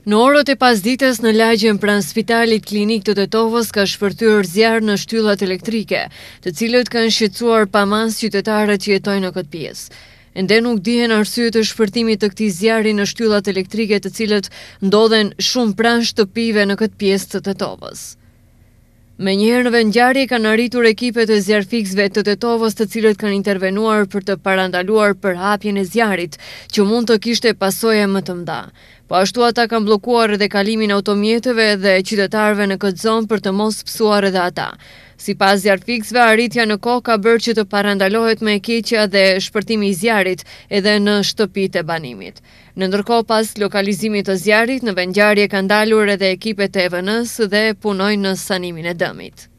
Në orët e pasdites në lagjen pranë Spitalit Klinik të Tetovës ka shpërthyer zjarr në shtyllat elektrike, të cilët kanë shqetësuar pamas qytetarët që jetojnë në këtë pjesë. Ende nuk dihen arsyet e shpërtimit të këtij zjarri në shtyllat elektrike, të cilët ndodhen shumë pranë shtëpive në këtë pjesë të Tetovës. Menjëherë në vendngjarje kanë arritur ekipet e zjarrfiksëve të Tetovës, të cilët kanë intervenuar për të parandaluar përhapjen e zjarrit, që mund të kishte pasoje më të mëdha. Po ashtu ata kanë bllokuar edhe kalimin automjeteve dhe qytetarëve në këtë zonë për të mos psuar edhe ata. Sipas zjarrfiksëve, arritja në kohë ka bërë që të parandalohet me e keqja dhe shpërtimi i zjarrit edhe në shtëpitë e banimit. Në ndërkohë, pas lokalizimit të zjarrit, në vendngjarje kanë dalur edhe ekipet e EVN-s dhe punojnë në sanimin e dëmit.